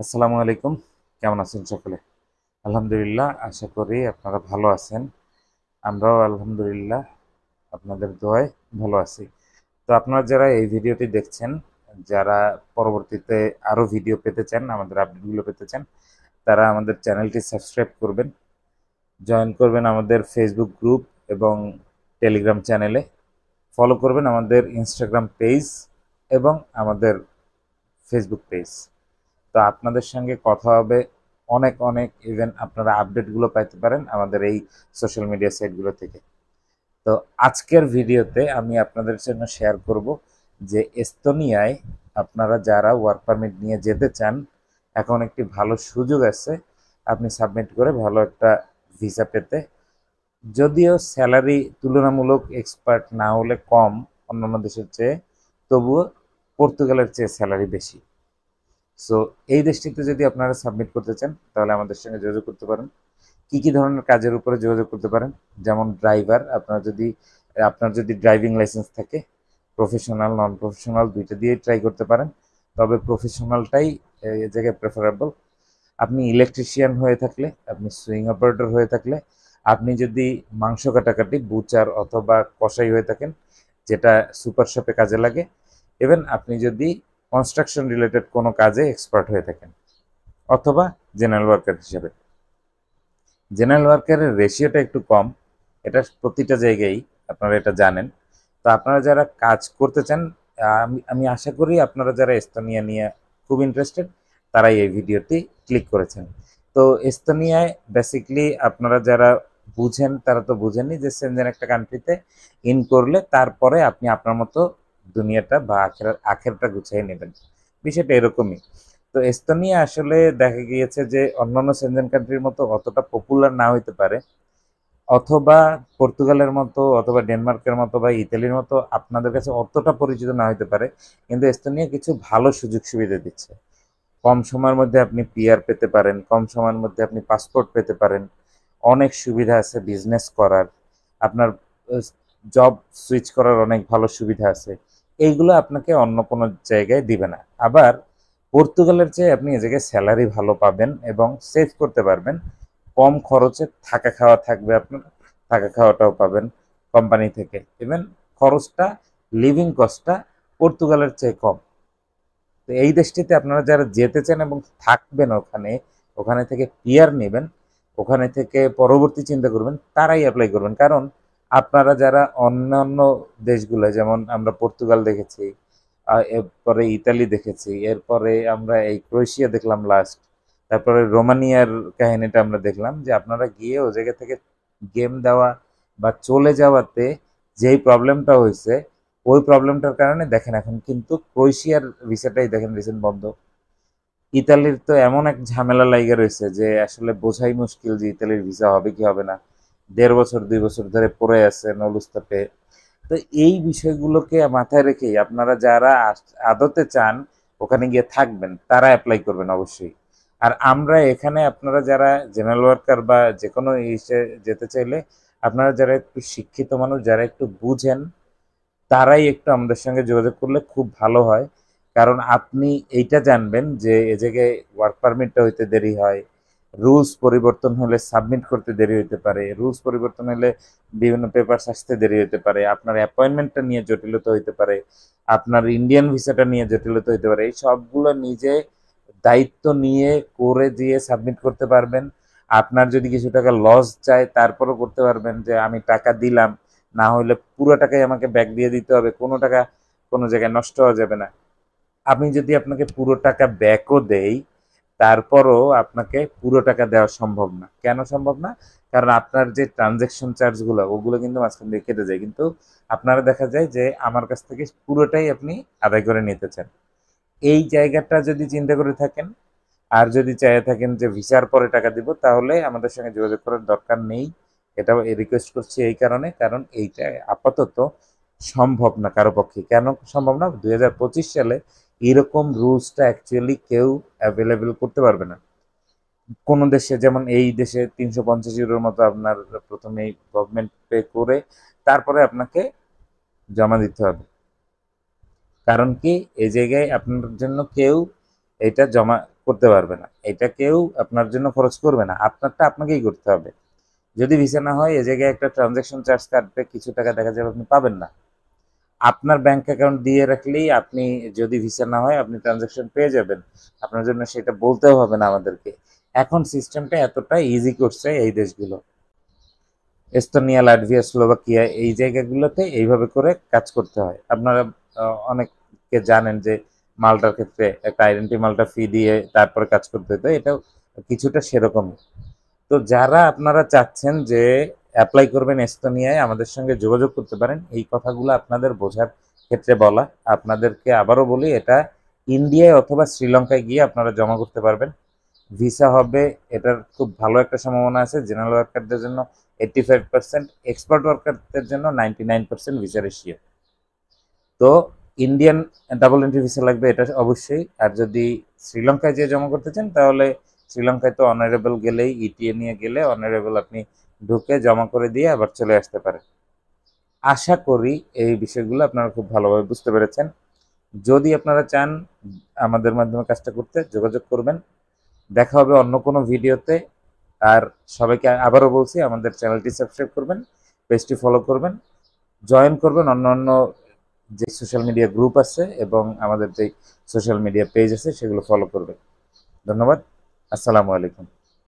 আসসালামু আলাইকুম। কেমন আছেন সকলে? আলহামদুলিল্লাহ, আশা করি আপনারা ভালো আছেন। আমরাও আলহামদুলিল্লাহ আপনাদের দোয়ায় ভালো আছি। তো আপনারা যারা এই ভিডিওটি দেখছেন, যারা পরবর্তীতে আরও ভিডিও পেতে চান, আমাদের আপডেটগুলো পেতে চান, তারা আমাদের চ্যানেলটি সাবস্ক্রাইব করবেন, জয়েন করবেন আমাদের ফেসবুক গ্রুপ এবং টেলিগ্রাম চ্যানেলে, ফলো করবেন আমাদের ইনস্টাগ্রাম পেজ এবং আমাদের ফেসবুক পেজ। তো আপনাদের সঙ্গে কথা হবে অনেক অনেক, ইভেন আপনারা আপডেটগুলো পাইতে পারেন আমাদের এই সোশ্যাল মিডিয়া সাইটগুলো থেকে। তো আজকের ভিডিওতে আমি আপনাদের জন্য শেয়ার করব যে এস্তোনিয়ায় আপনারা যারা ওয়ার্ক পারমিট নিয়ে যেতে চান, এখন একটি ভালো সুযোগ আছে আপনি সাবমিট করে ভালো একটা ভিসা পেতে। যদিও স্যালারি তুলনামূলক এক্সপার্ট না হলে কম অন্যান্য দেশের চেয়ে, তবুও পর্তুগালের চেয়ে স্যালারি বেশি। সো এই দেশটিতে যদি আপনারা সাবমিট করতে চান তাহলে আমাদের সঙ্গে যোগাযোগ করতে পারেন। কি কি ধরনের কাজের উপরে যোগাযোগ করতে পারেন? যেমন ড্রাইভার, আপনার যদি ড্রাইভিং লাইসেন্স থাকে, প্রফেশনাল নন প্রফেশনাল দুইটা দিয়েই ট্রাই করতে পারেন, তবে প্রফেশনালটাই এই জায়গায় প্রেফারেবল। আপনি ইলেকট্রিশিয়ান হয়ে থাকলে, আপনি সুইং অপারেটর হয়ে থাকলে, আপনি যদি মাংস কাটাকাটি বুচার অথবা কসাই হয়ে থাকেন, যেটা সুপার শপে কাজে লাগে, ইভেন আপনি যদি কনস্ট্রাকশন রিলেটেড কোনো কাজে এক্সপার্ট হয়ে থাকেন, অথবা জেনারেল ওয়ার্কার হিসেবে। জেনারেল ওয়ার্কারের রেশিওটা একটু কম, এটা প্রতিটা জায়গায় আপনারা এটা জানেন। তো আপনারা যারা কাজ করতে চান, আমি আমি আশা করি আপনারা যারা এস্তোনিয়া নিয়ে খুব ইন্টারেস্টেড তারাই এই ভিডিওটি ক্লিক করেছেন। তো এস্তোনিয়ায় বেসিকলি আপনারা যারা বুঝেন তারা তো বুঝেনই যে সেনজেন একটা কান্ট্রিতে ইন করলে তারপরে আপনি আপনার মতো দুনিয়াটা বা আখেরটা গুছিয়ে নেবেন, বিষয়টা এরকমই। তো এস্তোনিয়া আসলে দেখা গিয়েছে যে অন্যান্য সেনজেন কান্ট্রির মতো অতটা পপুলার না হইতে পারে, অথবা পর্তুগালের মতো অথবা ডেনমার্কের মতো বা ইতালির মতো আপনাদের কাছে অতটা পরিচিত না হইতে পারে, কিন্তু এস্তোনিয়া কিছু ভালো সুযোগ সুবিধা দিচ্ছে। কম সময়ের মধ্যে আপনি পিআর পেতে পারেন, কম সময়ের মধ্যে আপনি পাসপোর্ট পেতে পারেন, অনেক সুবিধা আছে বিজনেস করার, আপনার জব সুইচ করার অনেক ভালো সুবিধা আছে। এইগুলো আপনাকে অন্য কোনো জায়গায় দিবে না। আবার পর্তুগালের চেয়ে আপনি এ জায়গায় স্যালারি ভালো পাবেন এবং সেভ করতে পারবেন। কম খরচে থাকা খাওয়া থাকবে, আপনার থাকা খাওয়াটাও পাবেন কোম্পানি থেকে। ইভেন খরচটা, লিভিং কস্টটা পর্তুগালের চেয়ে কম। তো এই দেশটিতে আপনারা যারা যেতে চান এবং থাকবেন ওখানে, ওখানে থেকে পিআর নেবেন, ওখানে থেকে পরবর্তী চিন্তা করবেন, তারাই অ্যাপ্লাই করবেন। কারণ আপনারা যারা অন্যান্য দেশগুলো, যেমন আমরা পর্তুগাল দেখেছি, এরপরে ইতালি দেখেছি, এরপরে আমরা এই ক্রোয়েশিয়া দেখলাম লাস্ট, তারপরে রোমানিয়ার কাহিনীটা আমরা দেখলাম, যে আপনারা গিয়ে ও জায়গা থেকে গেম দেওয়া বা চলে যাওয়াতে যেই প্রবলেমটা হয়েছে, ওই প্রবলেমটার কারণে দেখেন এখন কিন্তু ক্রোয়েশিয়ার ভিসাটাই দেখেন রিসেন্ট বন্ধ। ইতালির তো এমন এক ঝামেলা লাইগা রয়েছে যে আসলে বোঝাই মুশকিল যে ইতালির ভিসা হবে কি হবে না। 1.5 বছর 2 বছর ধরে পড়ে আছে নলুস্তাপে। তো এই বিষয়গুলোকে মাথায় রেখেই আপনারা যারা আদতে চান ওখানে গিয়ে থাকবেন তারা অ্যাপ্লাই করবেন অবশ্যই। আর আমরা এখানে আপনারা যারা জেনারেল ওয়ার্কার বা যে কোনো ইসে যেতে চাইলে, আপনারা যারা একটু শিক্ষিত মানুষ, যারা একটু বুঝেন, তারাই একটু আমাদের সঙ্গে যোগাযোগ করলে খুব ভালো হয়। কারণ আপনি এইটা জানবেন যে এ জায়গায় ওয়ার্ক পারমিটটা হইতে দেরি হয়, রুলস পরিবর্তন হলে সাবমিট করতে দেরি হতে পারে, রুলস পরিবর্তন হলে বিভিন্ন পেপারস আসতে দেরি হতে পারে, আপনার অ্যাপয়েন্টমেন্টটা নিয়ে জটিলতা হইতে পারে, আপনার ইন্ডিয়ান ভিসাটা নিয়ে জটিলতা হইতে পারে। এই সবগুলো নিজে দায়িত্ব নিয়ে করে দিয়ে সাবমিট করতে পারবেন। আপনার যদি কিছু টাকা লস যায় তারপরও করতে পারবেন যে আমি টাকা দিলাম, না হলে পুরো টাকাই আমাকে ব্যাক দিয়ে দিতে হবে, কোনো টাকা কোনো জায়গায় নষ্ট হওয়া যাবে না। আমি যদি আপনাকে পুরো টাকা ব্যাকও দেই, তারপরও আপনাকে পুরো টাকা দেওয়া সম্ভব না। কেন সম্ভব না? কারণ আপনার যে ট্রানজ্যাকশন চার্জগুলো ওগুলো কিন্তু মাঝখান দিয়ে কেটে যায়, কিন্তু আপনারা দেখা যায় যে আমার কাছ থেকে পুরোটাই আপনি আদায় করে নিতে চান। এই জায়গাটা যদি চিন্তা করে থাকেন, আর যদি চাইয়ে থাকেন যে ভিসার পরে টাকা দিব, তাহলে আমাদের সঙ্গে যোগাযোগ করার দরকার নেই। এটা রিকোয়েস্ট করছি এই কারণে, কারণ এইটা আপাতত সম্ভব না কারো পক্ষে। কেন সম্ভব না? 2025 সালে এরকম রুলসটা অ্যাকচুয়ালি কেউ অ্যাভেলেবেল করতে পারবে না। কোনো দেশে, যেমন এই দেশে 350 ইউরোর মতো আপনার প্রথমে গভর্নমেন্ট পে করে তারপরে আপনাকে জমা দিতে হবে। কারণ কি, এই জায়গায় আপনার জন্য কেউ এটা জমা করতে পারবে না, এটা কেউ আপনার জন্য খরচ করবে না, আপনারটা আপনাকেই করতে হবে। যদি ভিসা না হয়, এ জায়গায় একটা ট্রানজ্যাকশন চার্জ কাটবে, কিছু টাকা দেখা যাবে আপনি পাবেন না। আপনার ব্যাংক অ্যাকাউন্ট দিয়ে রাখলেই আপনি, যদি ভিসা না হয় আপনি ট্রানজ্যাকশন পেয়ে যাবেন, আপনার জন্য সেটা বলতেও হবে না আমাদেরকে। এখন সিস্টেমটা এতটা ইজি করছে এই দেশগুলো, এস্তোনিয়া, লাটভিয়া, স্লোভাকিয়া, এই জায়গাগুলোতে এইভাবে করে কাজ করতে হয়। আপনারা অনেকে জানেন যে মাল্টার ক্ষেত্রে একটা আইডেন্টি মাল্টা ফি দিয়ে তারপরে কাজ করতে হতো, এটাও কিছুটা সেরকম। তো যারা আপনারা চাচ্ছেন যে অ্যাপ্লাই করবেন এস্তোনিয়ায়, আমাদের সঙ্গে যোগাযোগ করতে পারেন। এই কথাগুলো আপনাদের বোঝার ক্ষেত্রে বলা। আপনাদেরকে আবারও বলি, এটা ইন্ডিয়ায় অথবা শ্রীলঙ্কায় গিয়ে আপনারা জমা করতে পারবেন। ভিসা হবে, এটার খুব ভালো একটা সম্ভাবনা আছে। জেনারেল ওয়ার্কারদের জন্য 85%, এক্সপার্ট ওয়ার্কারদের জন্য 99% ভিসা রেশিও। তো ইন্ডিয়ান ডাবল এন্ট্রি ভিসা লাগবে, এটা অবশ্যই। আর যদি শ্রীলঙ্কায় যে জমা করতে চান, তাহলে শ্রীলঙ্কায় তো অনারেবল গেলেই, ইটিএ নিয়ে গেলে অনারেবল আপনি ঢুকে জমা করে দিয়ে আবার চলে আসতে পারেন। আশা করি এই বিষয়গুলো আপনারা খুব ভালোভাবে বুঝতে পেরেছেন। যদি আপনারা চান আমাদের মাধ্যমে কাজটা করতে, যোগাযোগ করবেন। দেখা হবে অন্য কোনো ভিডিওতে। আর সবাইকে আবারও বলছি, আমাদের চ্যানেলটি সাবস্ক্রাইব করবেন, পেজটি ফলো করবেন, জয়েন করবেন অন্য অন্য যে সোশ্যাল মিডিয়া গ্রুপ আছে এবং আমাদের যে সোশ্যাল মিডিয়া পেজ আছে সেগুলো ফলো করবেন। ধন্যবাদ। আসসালামু আলাইকুম।